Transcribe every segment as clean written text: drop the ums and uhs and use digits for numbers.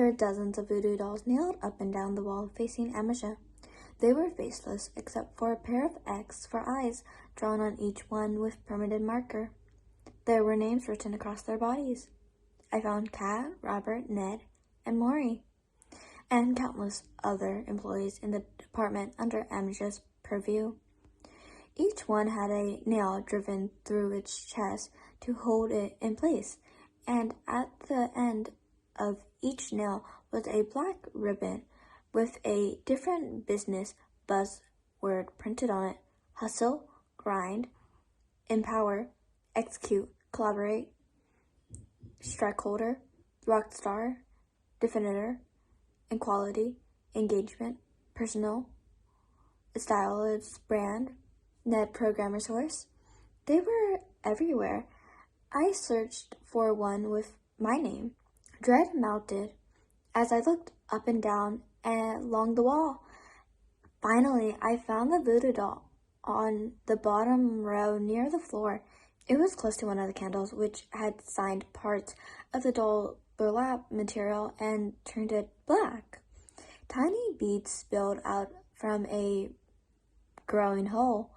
were dozens of voodoo dolls nailed up and down the wall facing Amisha. They were faceless except for a pair of X for eyes drawn on each one with permanent marker. There were names written across their bodies. I found Kat, Robert, Ned, and Maury, and countless other employees in the department under Amisha's purview. Each one had a nail driven through its chest to hold it in place, and at the end of each nail was a black ribbon with a different business buzzword printed on it: hustle, grind, empower, execute, collaborate, stakeholder, rock star, definitor, equality, engagement, personal, stylist, brand, net programmer source. They were everywhere. I searched for one with my name. Dread mounted as I looked up and down and along the wall. Finally, I found the voodoo doll on the bottom row near the floor. It was close to one of the candles, which had signed parts of the doll burlap material and turned it black. Tiny beads spilled out from a growing hole.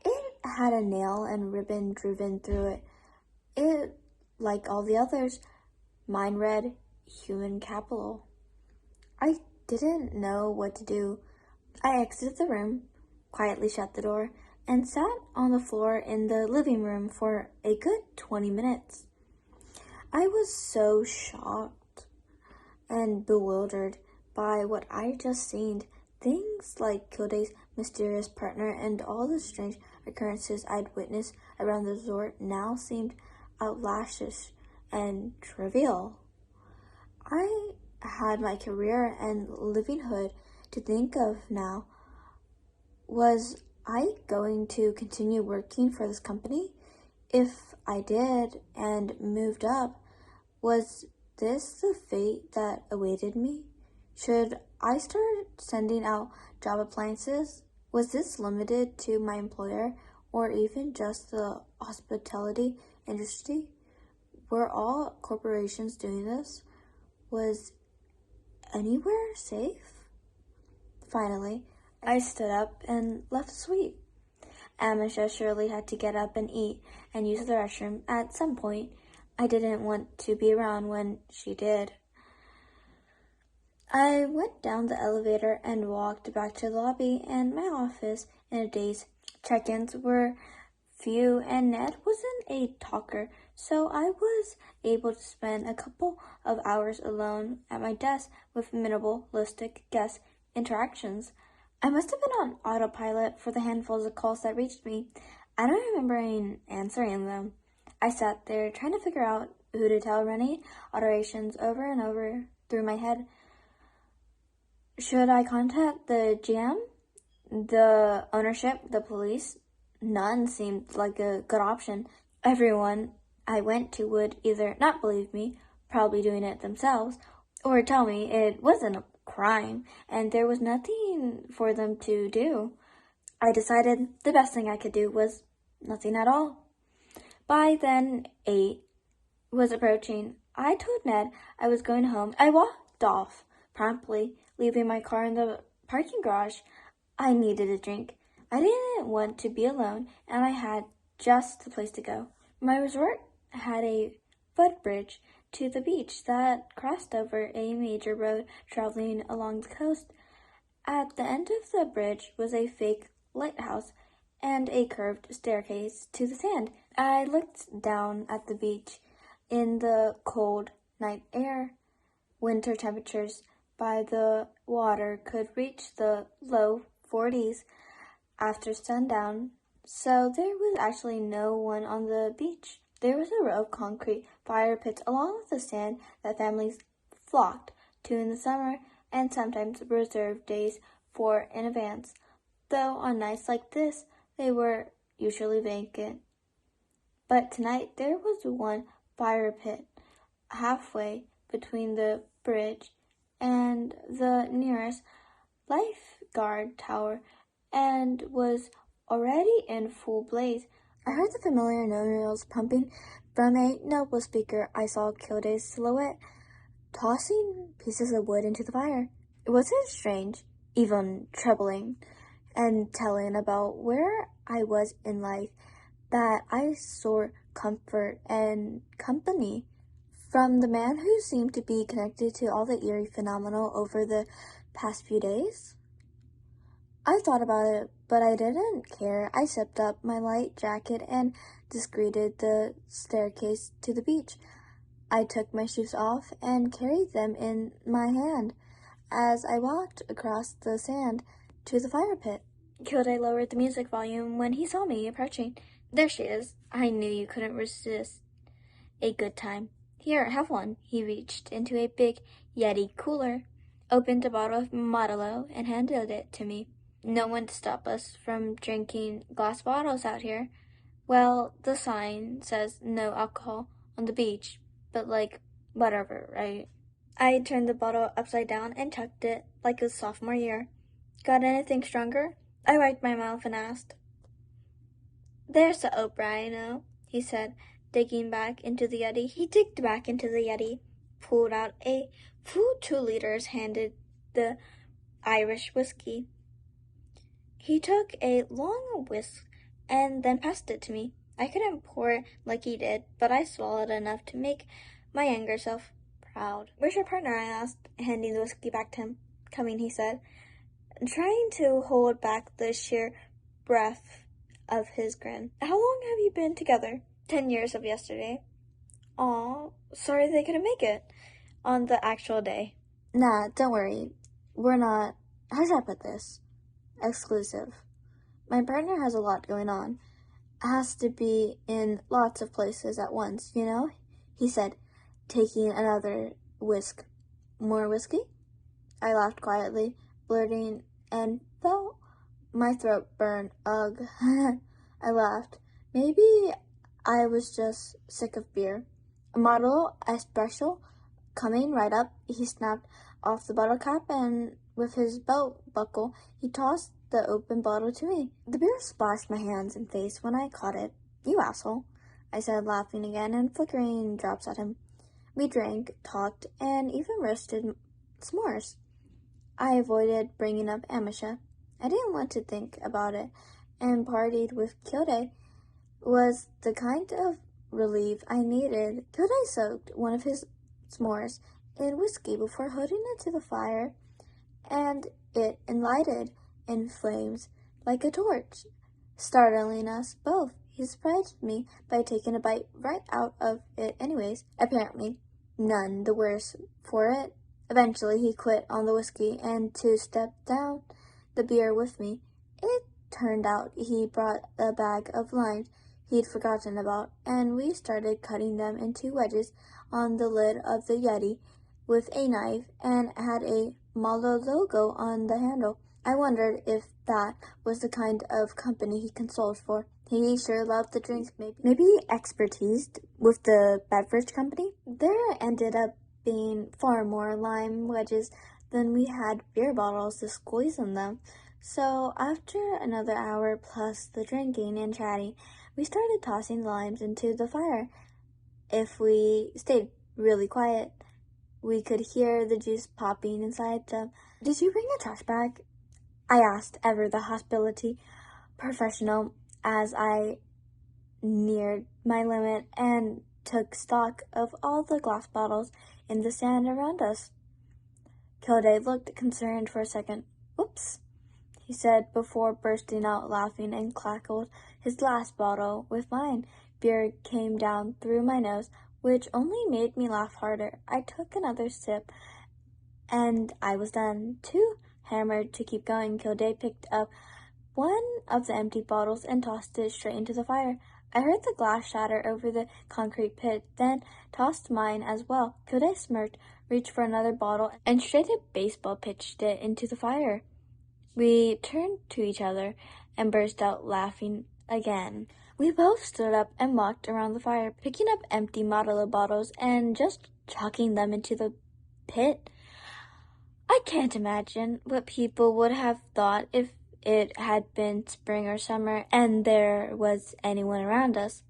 It had a nail and ribbon driven through it. Like all the others, mine read human capital. I didn't know what to do. I exited the room, quietly shut the door, and sat on the floor in the living room for a good 20 minutes. I was so shocked and bewildered by what I just seen. Things like Kilday's mysterious partner and all the strange occurrences I'd witnessed around the resort now seemed outlandish and trivial. I had my career and livelihood to think of now. Was I going to continue working for this company? If I did and moved up, was this the fate that awaited me? Should I start sending out job appliances? Was this limited to my employer or even just the hospitality industry? Were all corporations doing this? Was anywhere safe? Finally, I stood up and left the suite. Amisha surely had to get up and eat and use the restroom at some point. I didn't want to be around when she did. I went down the elevator and walked back to the lobby and my office in a daze. Check-ins were few and Ned wasn't a talker, so I was able to spend a couple of hours alone at my desk with minimalistic guest interactions. I must have been on autopilot for the handfuls of calls that reached me. I don't remember answering them. I sat there trying to figure out who to tell, running iterations over and over through my head. Should I contact the GM, the ownership, the police? None seemed like a good option. Everyone I went to would either not believe me, probably doing it themselves, or tell me it wasn't a crime and there was nothing for them to do. I decided the best thing I could do was nothing at all. By then, 8 was approaching. I told Ned I was going home. I walked off promptly, leaving my car in the parking garage. I needed a drink. I didn't want to be alone, and I had just the place to go. My resort had a footbridge to the beach that crossed over a major road traveling along the coast. At the end of the bridge was a fake lighthouse and a curved staircase to the sand. I looked down at the beach in the cold night air. Winter temperatures by the water could reach the low 40s after sundown, so there was actually no one on the beach. There was a row of concrete fire pits along with the sand that families flocked to in the summer and sometimes reserved days for in advance, though on nights like this, they were usually vacant. But tonight there was one fire pit halfway between the bridge and the nearest lifeguard tower and was already in full blaze. I heard the familiar no-reels pumping from a notebook speaker. I saw Kilday's silhouette tossing pieces of wood into the fire. It wasn't strange, even troubling, and telling about where I was in life, that I sought comfort and company from the man who seemed to be connected to all the eerie phenomena over the past few days. I thought about it, but I didn't care. I zipped up my light jacket and discreted the staircase to the beach. I took my shoes off and carried them in my hand as I walked across the sand to the fire pit. Kilday lowered the music volume when he saw me approaching. There she is. I knew you couldn't resist a good time. Here, have one. He reached into a big Yeti cooler, opened a bottle of Modelo, and handed it to me. No one to stop us from drinking glass bottles out here. Well, the sign says no alcohol on the beach, but whatever, right? I turned the bottle upside down and chucked it like it was sophomore year. Got anything stronger? I wiped my mouth and asked. There's the Oprah I know, he said, digging back into the Yeti. He digged back into the Yeti, pulled out a full 2 liters, handed the Irish whiskey. He took a long whisk and then passed it to me. I couldn't pour it like he did, but I swallowed enough to make my younger self proud. Where's your partner? I asked, handing the whiskey back to him. Coming, he said, trying to hold back the sheer breath of his grin. How long have you been together? 10 years of yesterday. Aw, sorry they couldn't make it on the actual day. Nah, don't worry. We're not, how should I put this? Exclusive. My partner has a lot going on. Has to be in lots of places at once, you know? He said, taking another whisk. More whiskey? I laughed quietly, blurting and felt my throat burn. Ugh. I laughed. Maybe I was just sick of beer. A Modelo espresso coming right up. He snapped off the bottle cap and with his belt buckle, he tossed the open bottle to me. The beer splashed my hands and face when I caught it. You asshole, I said, laughing again and flickering drops at him. We drank, talked, and even roasted s'mores. I avoided bringing up Amisha. I didn't want to think about it, and partied with Kilday was the kind of relief I needed. Kilday soaked one of his s'mores in whiskey before holding it to the fire, and it lighted in flames like a torch, startling us both. He surprised me by taking a bite right out of it anyways, apparently none the worse for it. Eventually he quit on the whiskey and two-stepped down the beer with me. It turned out he brought a bag of limes he'd forgotten about, and we started cutting them into wedges on the lid of the Yeti with a knife and had a Malo logo on the handle. I wondered if that was the kind of company he consoled for. He sure loved the drinks, maybe expertise with the beverage company. There ended up being far more lime wedges than we had beer bottles to squeeze in them. So after another hour plus the drinking and chatting, we started tossing the limes into the fire. If we stayed really quiet, we could hear the juice popping inside them. Did you bring a trash bag? I asked, ever the hospitality professional, as I neared my limit and took stock of all the glass bottles in the sand around us. Kilday looked concerned for a second. Oops, he said before bursting out laughing and crackled his last bottle with mine. Beer came down through my nose, which only made me laugh harder. I took another sip, and I was done. Too hammered to keep going, Kilday picked up one of the empty bottles and tossed it straight into the fire. I heard the glass shatter over the concrete pit, then tossed mine as well. Kilday smirked, reached for another bottle, and straight up baseball pitched it into the fire. We turned to each other and burst out laughing again. We both stood up and walked around the fire, picking up empty Modelo bottles and just chucking them into the pit. I can't imagine what people would have thought if it had been spring or summer and there was anyone around us.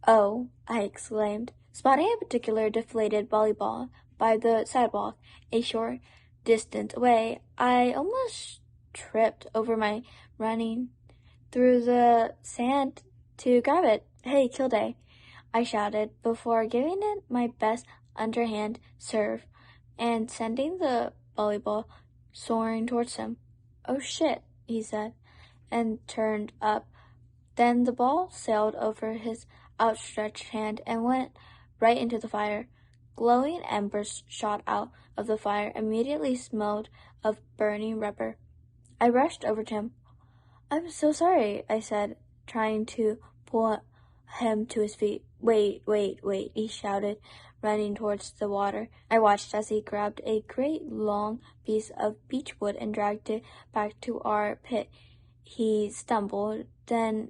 Oh, I exclaimed, spotting a particular deflated volleyball by the sidewalk, a short distance away. I almost tripped over my running through the sand to grab it. "Hey, Kilday," I shouted before giving it my best underhand serve and sending the volleyball soaring towards him. "Oh shit," he said, and turned up. Then the ball sailed over his outstretched hand and went right into the fire. Glowing embers shot out of the fire, immediately smelled of burning rubber. I rushed over to him. "I'm so sorry," I said, trying to pull him to his feet. Wait, he shouted, running towards the water. I watched as he grabbed a great long piece of beechwood and dragged it back to our pit. He stumbled, then